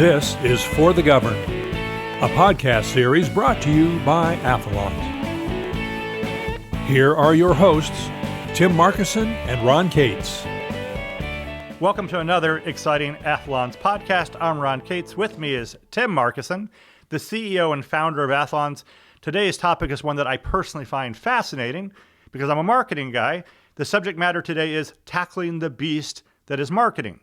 This is For the Governed, a podcast series brought to you by Athalonz. Here are your hosts, Tim Markison and Ron Cates. Welcome to another exciting Athalonz podcast. I'm Ron Cates. With me is Tim Markison, the CEO and founder of Athalonz. Today's topic is one that I personally find fascinating because I'm a marketing guy. The subject matter today is tackling the beast that is marketing.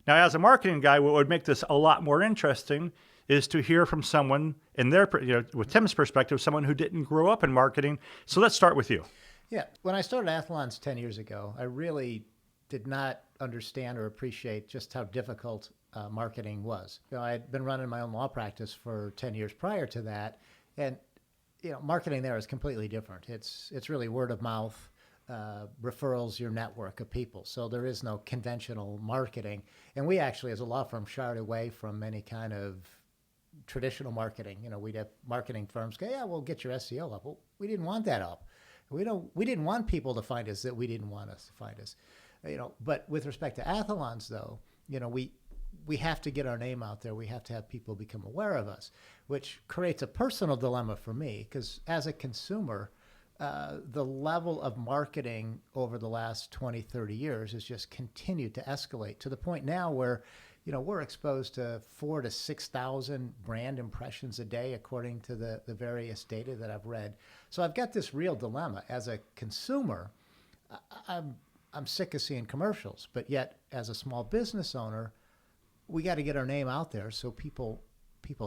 Now, as a marketing guy, what would make this a lot more interesting is to hear from someone in their, with Tim's perspective, someone who didn't grow up in marketing. So let's start with you. Yeah, when I started Athalonz 10 years ago, I really did not understand or appreciate just how difficult marketing was. I had been running my own law practice for 10 years prior to that, and marketing there is completely different. It's really word of mouth, referrals, your network of people. So there is no conventional marketing. And we actually, as a law firm, shied away from any kind of traditional marketing. We'd have marketing firms go, yeah, we'll get your SEO up. Well, we didn't want that up. We didn't want people to find us that we didn't want us to find us. But with respect to Athalonz, though, we have to get our name out there. We have to have people become aware of us, which creates a personal dilemma for me because as a consumer, the level of marketing over the last 20, 30 years has just continued to escalate to the point now where, we're exposed to 4,000 to 6,000 brand impressions a day, according to the various data that I've read. So I've got this real dilemma. As a consumer, I'm sick of seeing commercials, but yet as a small business owner, we got to get our name out there so people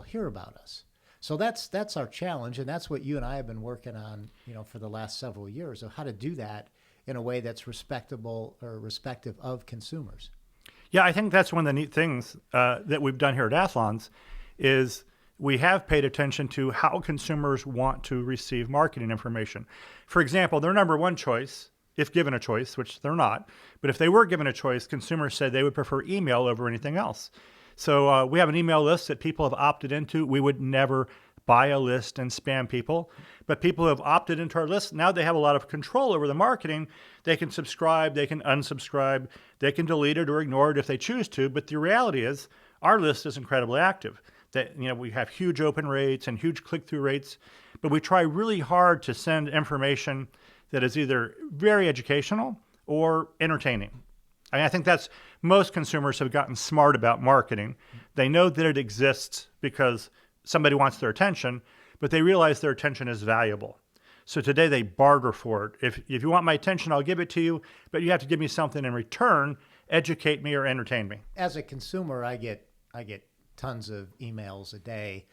hear about us. So that's our challenge, and that's what you and I have been working on, for the last several years, of how to do that in a way that's respectable or respective of consumers. Yeah, I think that's one of the neat things that we've done here at Athalonz is we have paid attention to how consumers want to receive marketing information. For example, their number one choice, if given a choice, which they're not, but if they were given a choice, consumers said they would prefer email over anything else. So we have an email list that people have opted into. We would never buy a list and spam people, but people who have opted into our list, now they have a lot of control over the marketing. They can subscribe, they can unsubscribe, they can delete it or ignore it if they choose to. But the reality is our list is incredibly active. That we have huge open rates and huge click-through rates, but we try really hard to send information that is either very educational or entertaining. I think that's most consumers have gotten smart about marketing. They know that it exists because somebody wants their attention, but they realize their attention is valuable. So today they barter for it. If you want my attention, I'll give it to you, but you have to give me something in return, educate me or entertain me. As a consumer, I get tons of emails a day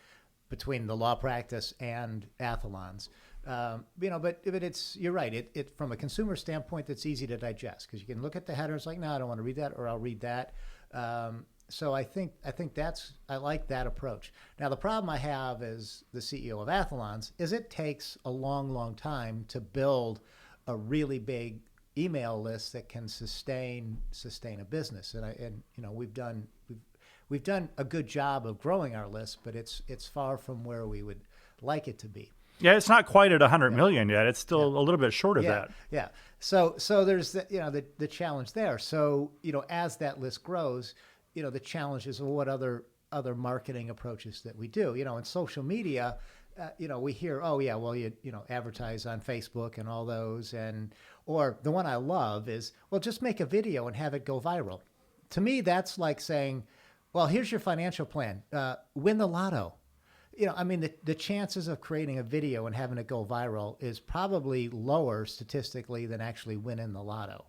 between the law practice and Athalonz. But it's, you're right. It from a consumer standpoint, it's easy to digest because you can look at the headers like, no, I don't want to read that, or I'll read that. So I think I like that approach. Now, the problem I have as the CEO of Athalonz is it takes a long, long time to build a really big email list that can sustain a business. And we've done a good job of growing our list, but it's far from where we would like it to be. Yeah, it's not quite at 100 million yet. It's still a little bit short of that. Yeah. So there's the challenge there. So as that list grows, the challenge is what other marketing approaches that we do. In social media, we hear, oh yeah, well you advertise on Facebook and all those, or the one I love is, well, just make a video and have it go viral. To me, that's like saying, well, here's your financial plan. Win the lotto. The chances of creating a video and having it go viral is probably lower statistically than actually winning the lotto.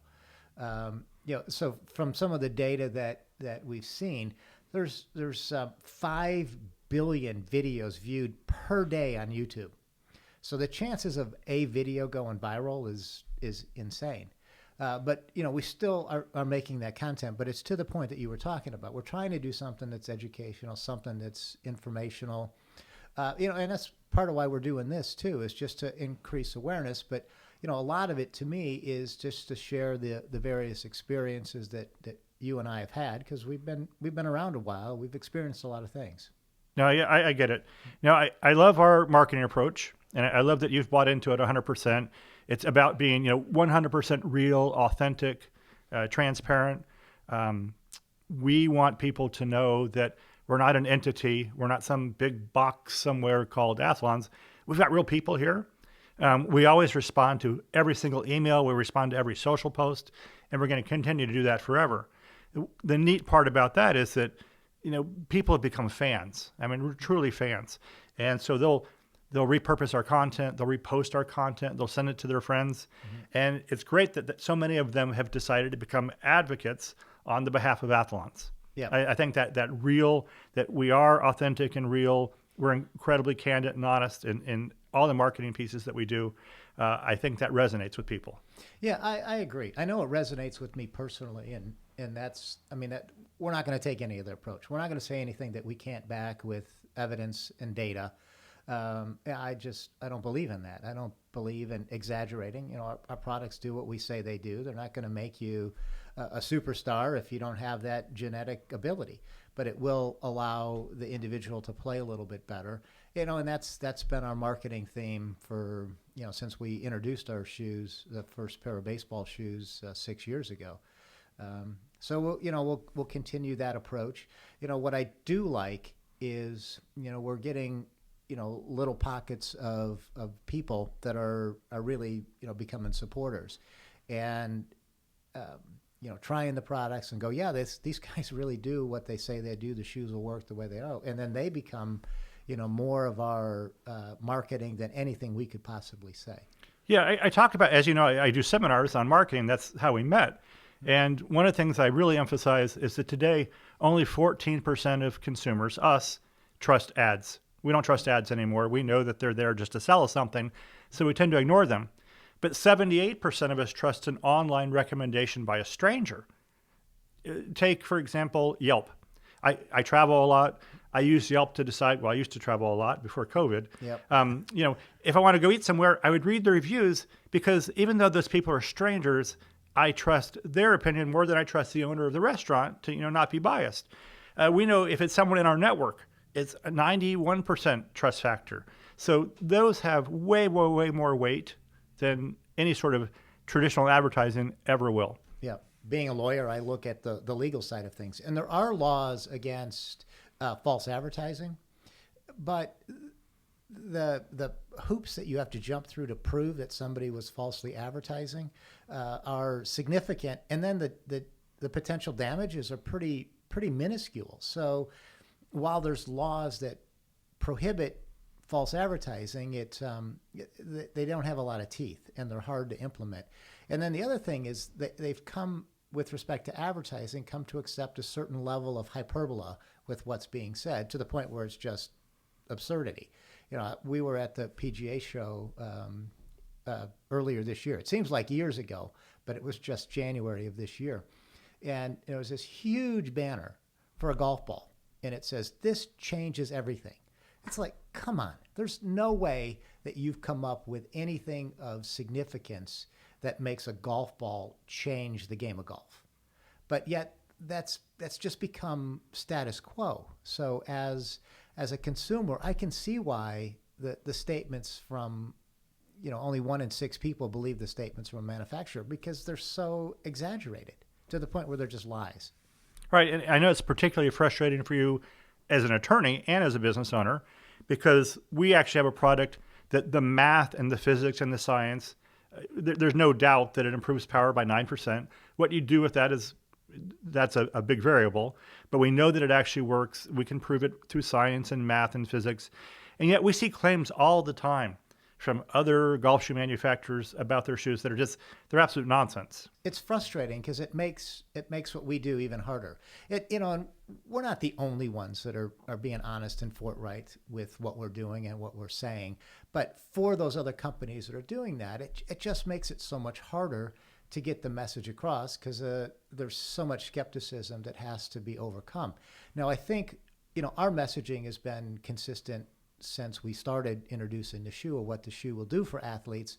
So from some of the data that we've seen, there's 5 billion videos viewed per day on YouTube. So the chances of a video going viral is insane. But we still are making that content, but it's to the point that you were talking about. We're trying to do something that's educational, something that's informational. And that's part of why we're doing this too, is just to increase awareness. But a lot of it to me is just to share the various experiences that you and I have had, because we've been around a while. We've experienced a lot of things. No, yeah, I get it. Now, I love our marketing approach, and I love that you've bought into it 100%. It's about being 100% real, authentic, transparent. We want people to know that We're not an entity. We're not some big box somewhere called Athalonz. We've got real people here. We always respond to every single email. We respond to every social post, and we're going to continue to do that forever. The neat part about that is that, people have become fans. I mean, we're truly fans. And so they'll repurpose our content, they'll repost our content, they'll send it to their friends. And it's great that so many of them have decided to become advocates on the behalf of Athalonz. Yeah. I think that we are authentic and real. We're incredibly candid and honest in all the marketing pieces that we do. I think that resonates with people. Yeah, I agree. I know it resonates with me personally, and that's, that we're not going to take any other approach. We're not going to say anything that we can't back with evidence and data. I don't believe in that. I don't believe in exaggerating. Our products do what we say they do. They're not going to make you a superstar if you don't have that genetic ability, but it will allow the individual to play a little bit better. And that's been our marketing theme for, since we introduced our shoes, the first pair of baseball shoes 6 years ago. So we'll continue that approach. What I do like is, we're getting, little pockets of people that are really, becoming supporters and, trying the products and go, yeah, these guys really do what they say they do. The shoes will work the way they are. And then they become, more of our marketing than anything we could possibly say. Yeah, I talk about, as you know, I do seminars on marketing. That's how we met. And one of the things I really emphasize is that today, only 14% of consumers, us, trust ads. We don't trust ads anymore. We know that they're there just to sell us something, so we tend to ignore them. But 78% of us trust an online recommendation by a stranger. Take, for example, Yelp. I travel a lot. I use Yelp to decide, I used to travel a lot before COVID. Yep. If I want to go eat somewhere, I would read the reviews because even though those people are strangers, I trust their opinion more than I trust the owner of the restaurant to, not be biased. We know if it's someone in our network, it's a 91% trust factor. So those have way more weight than any sort of traditional advertising ever will. Yeah. Being a lawyer, I look at the legal side of things. And there are laws against false advertising, but the hoops that you have to jump through to prove that somebody was falsely advertising are significant. And then the potential damages are pretty minuscule. So while there's laws that prohibit false advertising, they don't have a lot of teeth and they're hard to implement. And then the other thing is that they've come, with respect to advertising, come to accept a certain level of hyperbola with what's being said to the point where it's just absurdity. We were at the PGA show earlier this year. It seems like years ago, but it was just January of this year. And there was this huge banner for a golf ball. And it says, "This changes everything." It's like, come on. There's no way that you've come up with anything of significance that makes a golf ball change the game of golf. But yet that's just become status quo. So as a consumer, I can see why the statements from, only 1 in 6 people believe the statements from a manufacturer because they're so exaggerated to the point where they're just lies. Right. And I know it's particularly frustrating for you as an attorney and as a business owner because we actually have a product that the math and the physics and the science, there's no doubt that it improves power by 9%. What you do with that that's a big variable, but we know that it actually works. We can prove it through science and math and physics. And yet we see claims all the time from other golf shoe manufacturers about their shoes that are they're absolute nonsense. It's frustrating because it makes what we do even harder. And we're not the only ones that are being honest and forthright with what we're doing and what we're saying. But for those other companies that are doing that, it just makes it so much harder to get the message across because there's so much skepticism that has to be overcome. Now, I think, our messaging has been consistent since we started introducing the shoe, or what the shoe will do for athletes.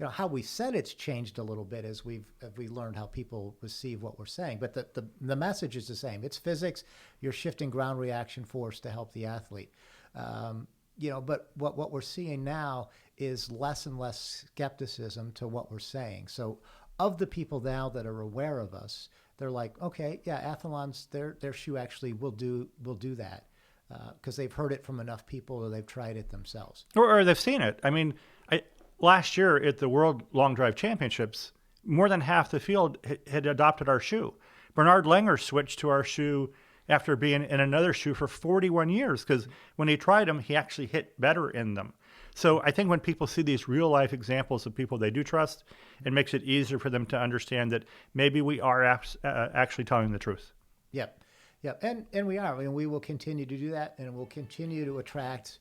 How we said it's changed a little bit as we learned how people receive what we're saying. But the message is the same. It's physics. You're shifting ground reaction force to help the athlete. But what we're seeing now is less and less skepticism to what we're saying. So of the people now that are aware of us, they're like, okay, yeah, Athalonz, their shoe actually will do that. because they've heard it from enough people or they've tried it themselves. Or they've seen it. I mean, last year at the World Long Drive Championships, more than half the field had adopted our shoe. Bernard Langer switched to our shoe after being in another shoe for 41 years because when he tried them, he actually hit better in them. So I think when people see these real life examples of people they do trust, it makes it easier for them to understand that maybe we are actually telling the truth. Yep. And we are. I mean, we will continue to do that, and we'll continue to attract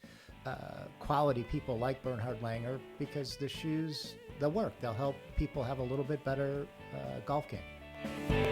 quality people like Bernhard Langer because the shoes, they'll work. They'll help people have a little bit better golf game.